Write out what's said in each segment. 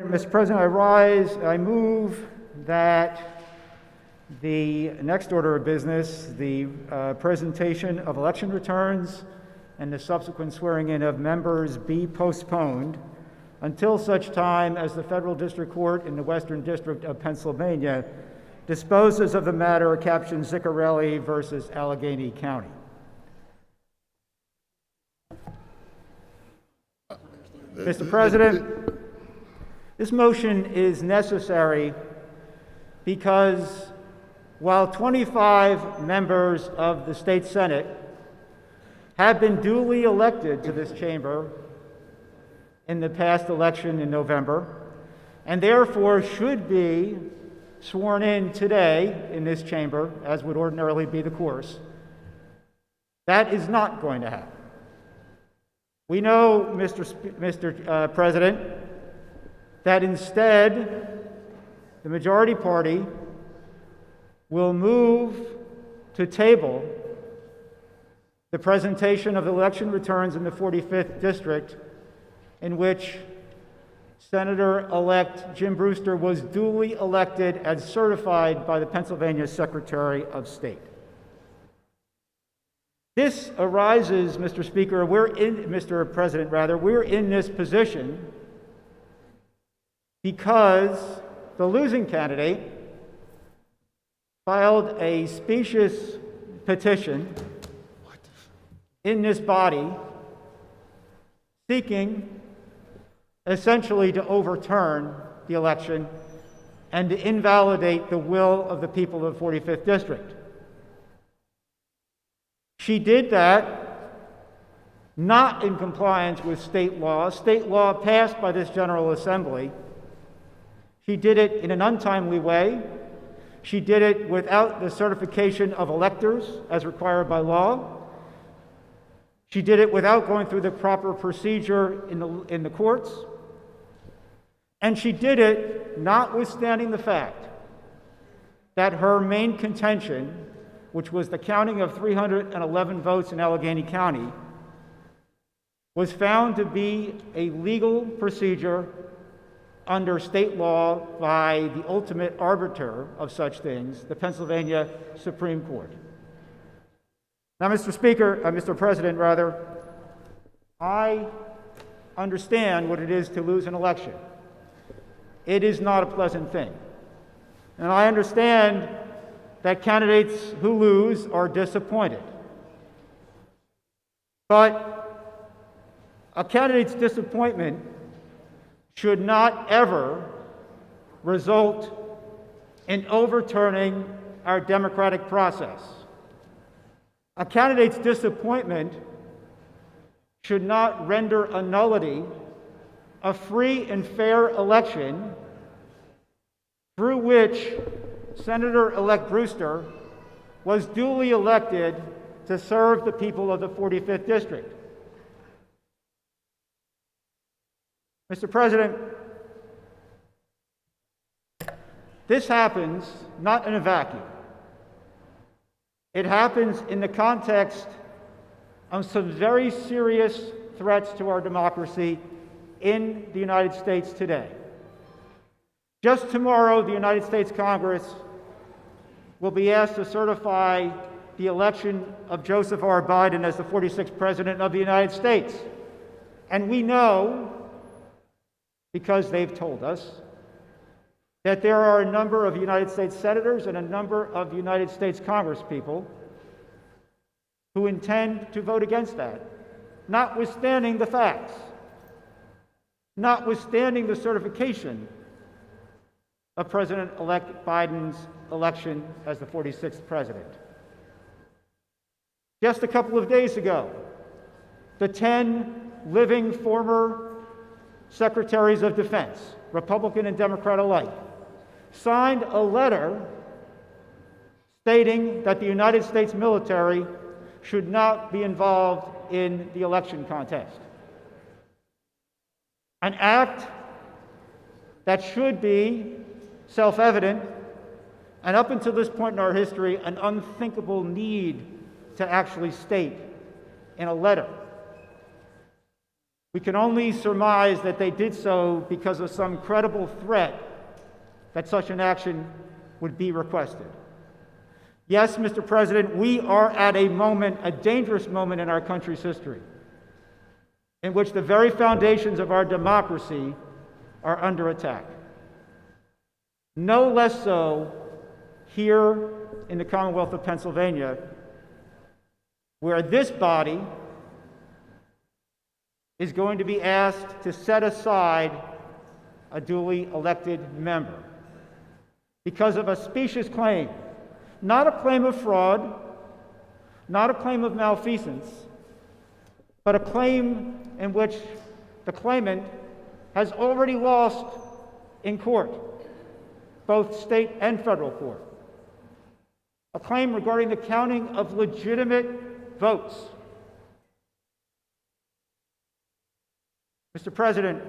Mr. President, I move that the next order of business, the presentation of election returns and the subsequent swearing in of members be postponed until such time as the Federal District Court in the Western District of Pennsylvania disposes of the matter captioned Ziccarelli versus Allegheny County. Mr. President, this motion is necessary because while 25 members of the state Senate have been duly elected to this chamber in the past election in November, and therefore should be sworn in today in this chamber, as would ordinarily be the course, that is not going to happen. We know, Mr. President, that instead the majority party will move to table the presentation of election returns in the 45th District, in which Senator-elect Jim Brewster was duly elected as certified by the Pennsylvania Secretary of State. This arises, Mr. President, we're in this position because the losing candidate filed a specious petition in this body seeking essentially to overturn the election and to invalidate the will of the people of the 45th District. She did that not in compliance with state law passed by this General Assembly. She did it in an untimely way. She did it without the certification of electors as required by law. She did it without going through the proper procedure in the courts. And she did it notwithstanding the fact that her main contention, which was the counting of 311 votes in Allegheny County, was found to be a legal procedure under state law by the ultimate arbiter of such things, the Pennsylvania Supreme Court. Now, Mr. President, I understand what it is to lose an election. It is not a pleasant thing. And I understand that candidates who lose are disappointed. But a candidate's disappointment should not ever result in overturning our democratic process. A candidate's disappointment should not render a nullity a free and fair election through which Senator-elect Brewster was duly elected to serve the people of the 45th District. Mr. President, this happens not in a vacuum. It happens in the context of some very serious threats to our democracy in the United States today. Just tomorrow, the United States Congress will be asked to certify the election of Joseph R. Biden as the 46th President of the United States. And we know, because they've told us, that there are a number of United States senators and a number of United States congresspeople who intend to vote against that, notwithstanding the facts, notwithstanding the certification of President-elect Biden's election as the 46th president. Just a couple of days ago, the 10 living former secretaries of defense, Republican and Democrat alike, signed a letter stating that the United States military should not be involved in the election contest. An act that should be self-evident, and up until this point in our history, an unthinkable need to actually state in a letter. We can only surmise that they did so because of some credible threat that such an action would be requested. Yes, Mr. President, we are at a moment, a dangerous moment in our country's history, in which the very foundations of our democracy are under attack. No less so here in the Commonwealth of Pennsylvania, where this body is going to be asked to set aside a duly elected member because of a specious claim, not a claim of fraud, not a claim of malfeasance, but a claim in which the claimant has already lost in court, both state and federal court. A claim regarding the counting of legitimate votes. Mr. President,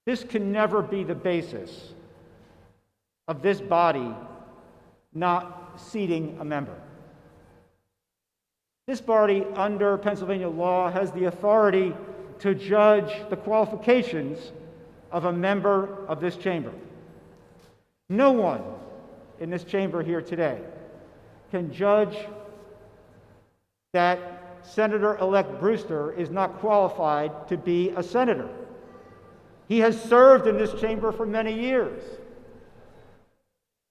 this can never be the basis of this body not seating a member. This body, under Pennsylvania law, has the authority to judge the qualifications of a member of this chamber. No one in this chamber here today can judge that Senator-elect Brewster is not qualified to be a senator. He has served in this chamber for many years.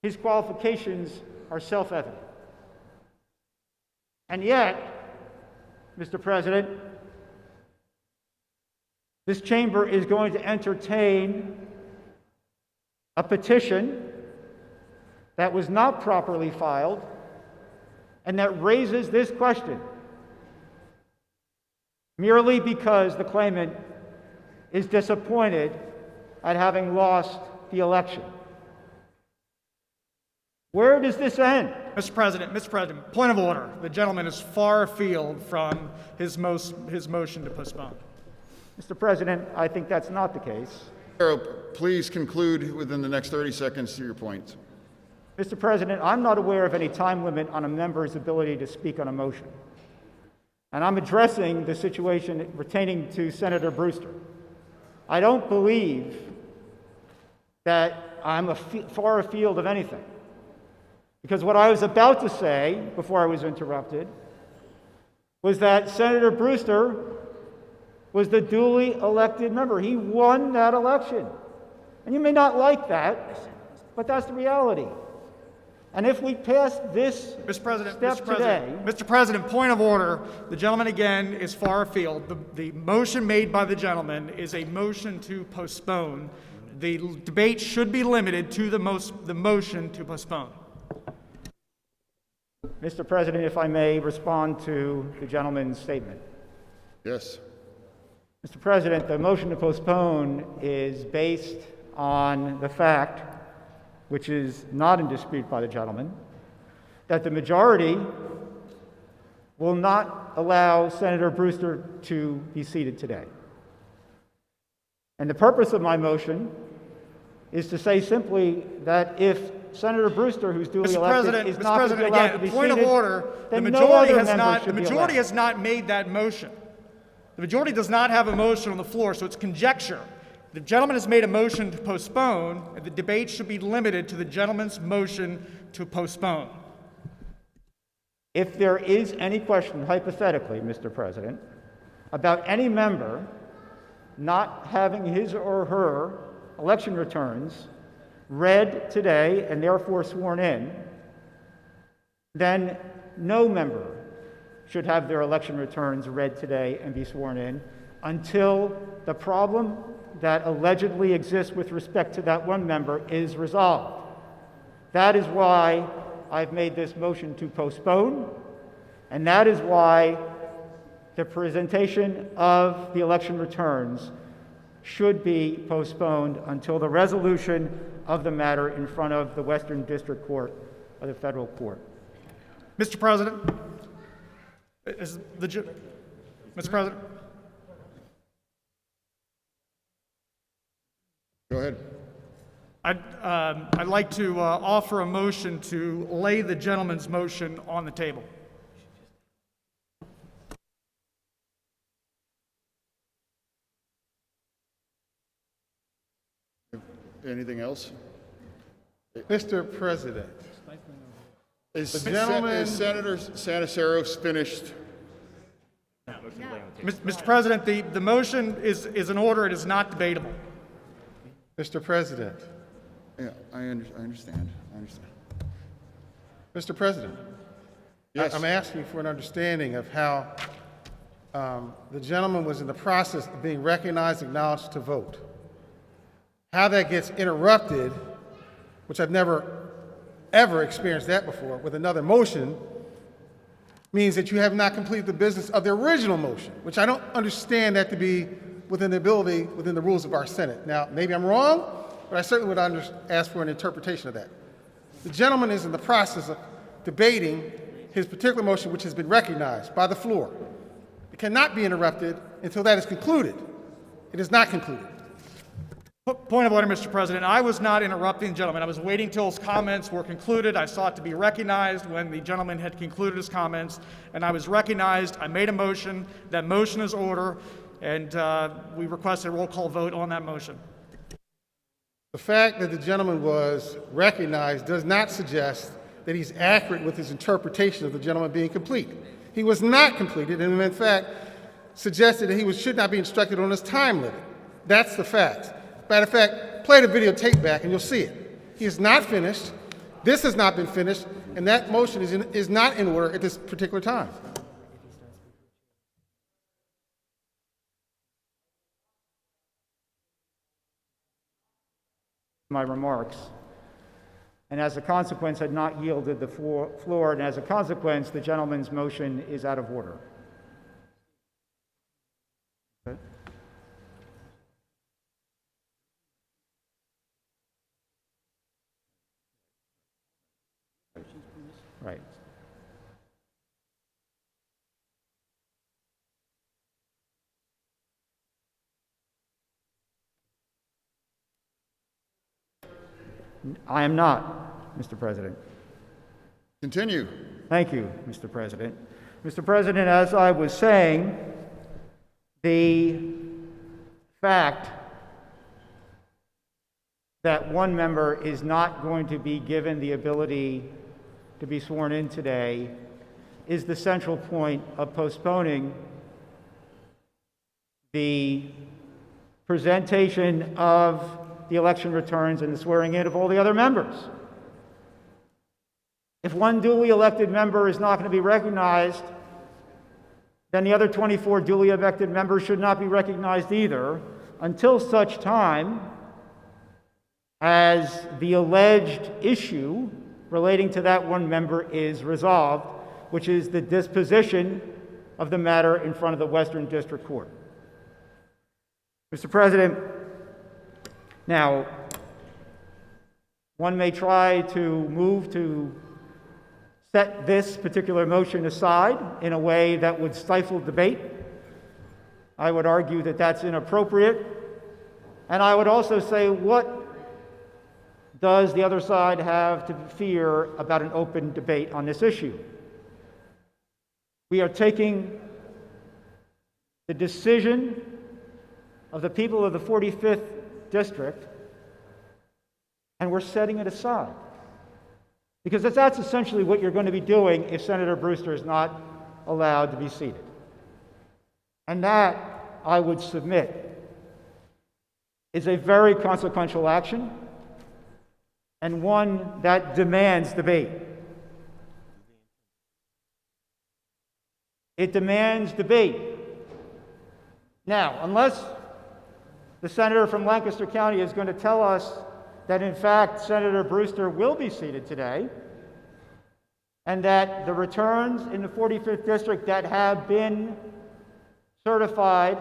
His qualifications are self-evident. And yet, Mr. President, this chamber is going to entertain a petition that was not properly filed and that raises this question merely because the claimant is disappointed at having lost the election. Where does this end? Mr. President, point of order. The gentleman is far afield from his motion to postpone. Mr. President, I think that's not the case. Please conclude within the next 30 seconds to your point. Mr. President, I'm not aware of any time limit on a member's ability to speak on a motion. And I'm addressing the situation pertaining to Senator Brewster. I don't believe that I'm far afield of anything. Because what I was about to say before I was interrupted was that Senator Brewster was the duly elected member. He won that election. And you may not like that, but that's the reality. And if we pass this Mr. President, point of order. The gentleman again is far afield. The motion made by the gentleman is a motion to postpone. The debate should be limited to the motion to postpone. Mr. President, if I may respond to the gentleman's statement. Yes. Mr. President, the motion to postpone is based on the fact, which is not in dispute by the gentleman, that the majority will not allow Senator Brewster to be seated today. And the purpose of my motion is to say simply that if Senator Brewster, who's duly elected, is not going to be allowed to be seated, point of order. The majority has not made that motion. The majority does not have a motion on the floor, so it's conjecture. The gentleman has made a motion to postpone, and the debate should be limited to the gentleman's motion to postpone. If there is any question, hypothetically, Mr. President, about any member not having his or her election returns read today and therefore sworn in, then no member should have their election returns read today and be sworn in until the problem that allegedly exists with respect to that one member is resolved. That is why I've made this motion to postpone, and that is why the presentation of the election returns should be postponed until the resolution of the matter in front of the Western District Court of the Federal Court. Mr. President, Mr. President. Go ahead. I'd like to offer a motion to lay the gentleman's motion on the table. Anything else? Mr. President, Is The gentleman- is Senator Santarsiero finished? Mr. President, the motion is in order. It is not debatable. Mr. President, Yeah, I understand. Mr. President, Yes. I'm asking for an understanding of how the gentleman was in the process of being recognized, acknowledged to vote. How that gets interrupted, which I've never, ever experienced that before, with another motion, means that you have not completed the business of the original motion, which I don't understand that to be within the rules of our Senate. Now, maybe I'm wrong, but I certainly would ask for an interpretation of that. The gentleman is in the process of debating his particular motion, which has been recognized by the floor. It cannot be interrupted until that is concluded. It is not concluded. Point of order, Mr. President. I was not interrupting the gentleman. I was waiting till his comments were concluded. I sought to be recognized when the gentleman had concluded his comments, and I was recognized. I made a motion. That motion is order, and we request a roll call vote on that motion. The fact that the gentleman was recognized does not suggest that he's accurate with his interpretation of the gentleman being complete. He was not completed, and in fact, suggested that he should not be instructed on his time limit. That's the fact. Matter of fact, play the videotape back and you'll see it. He is not finished. This has not been finished, and that motion is not in order at this particular time. My remarks, and as a consequence had not yielded the floor, and as a consequence the gentleman's motion is out of order. Okay. Right. I am not, Mr. President. Continue. Thank you, Mr. President. Mr. President, as I was saying, the fact that one member is not going to be given the ability to be sworn in today is the central point of postponing the presentation of the election returns and the swearing in of all the other members. If one duly elected member is not going to be recognized, then the other 24 duly elected members should not be recognized either until such time as the alleged issue relating to that one member is resolved, which is the disposition of the matter in front of the Western District Court. Mr. President, now, one may try to move to set this particular motion aside in a way that would stifle debate. I would argue that that's inappropriate. And I would also say, what does the other side have to fear about an open debate on this issue? We are taking the decision of the people of the 45th District, and we're setting it aside. Because that's essentially what you're going to be doing if Senator Brewster is not allowed to be seated. And that, I would submit, is a very consequential action and one that demands debate. It demands debate. Now, unless the senator from Lancaster County is going to tell us that, in fact, Senator Brewster will be seated today, and that the returns in the 45th District that have been certified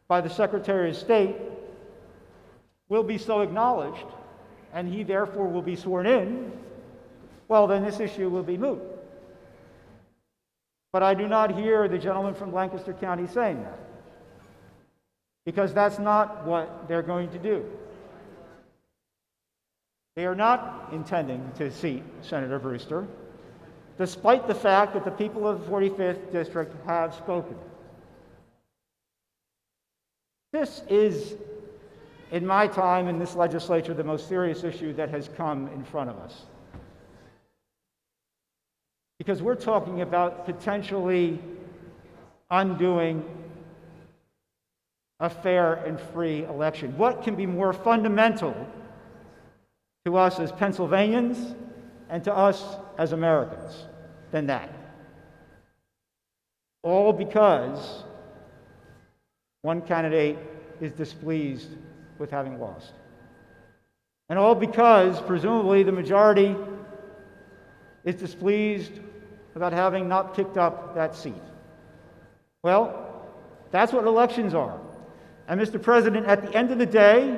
by the Secretary of State will be so acknowledged, and he therefore will be sworn in, well, then this issue will be moot. But I do not hear the gentleman from Lancaster County saying that, because that's not what they're going to do. They are not intending to seat Senator Brewster, despite the fact that the people of the 45th District have spoken. This is in my time in this legislature, the most serious issue that has come in front of us. Because we're talking about potentially undoing a fair and free election. What can be more fundamental to us as Pennsylvanians and to us as Americans than that? All because one candidate is displeased with having lost. And all because, presumably, the majority is displeased about having not picked up that seat. Well, that's what elections are. And Mr. President, at the end of the day,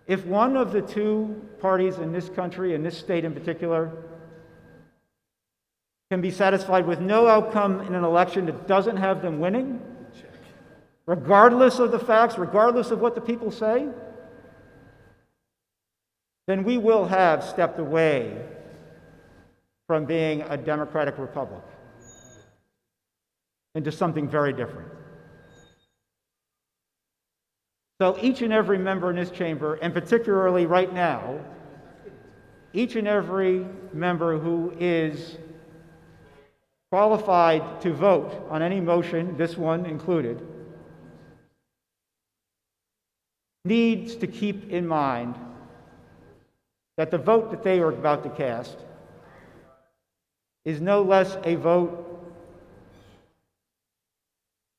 if one of the two parties in this country, in this state in particular, can be satisfied with no outcome in an election that doesn't have them winning, regardless of the facts, regardless of what the people say, then we will have stepped away from being a democratic republic into something very different. So each and every member in this chamber, and particularly right now, each and every member who is qualified to vote on any motion, this one included, needs to keep in mind that the vote that they are about to cast is no less a vote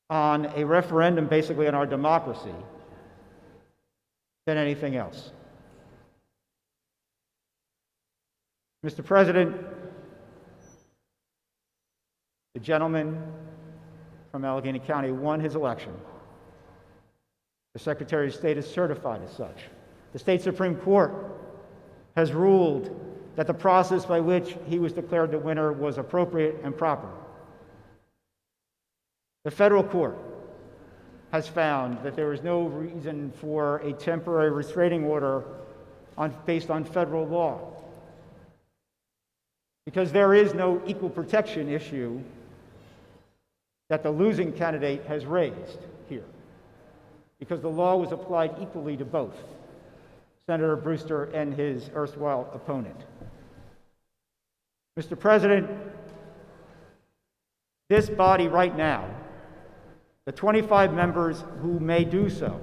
on a referendum, basically on our democracy, than anything else. Mr. President, the gentleman from Allegheny County won his election. The Secretary of State is certified as such. The State Supreme Court has ruled that the process by which he was declared the winner was appropriate and proper. The federal court has found that there is no reason for a temporary restraining order based on federal law, because there is no equal protection issue that the losing candidate has raised here, because the law was applied equally to both Senator Brewster and his erstwhile opponent. Mr. President, this body right now, the 25 members who may do so,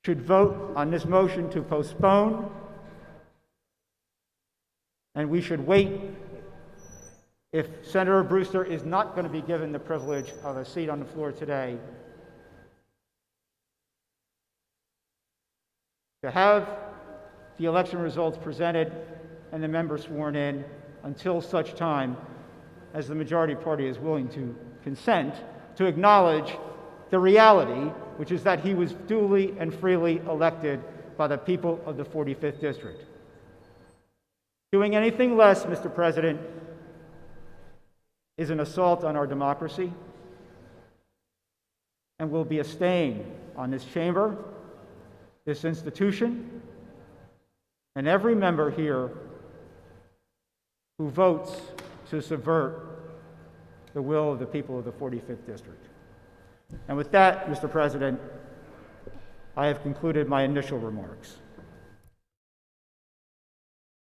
should vote on this motion to postpone, and we should wait. If Senator Brewster is not going to be given the privilege of a seat on the floor today, to have the election results presented and the members sworn in until such time as the majority party is willing to consent to acknowledge the reality, which is that he was duly and freely elected by the people of the 45th District. Doing anything less, Mr. President, is an assault on our democracy and will be a stain on this chamber, this institution, and every member here who votes to subvert the will of the people of the 45th District. And with that, Mr. President, I have concluded my initial remarks.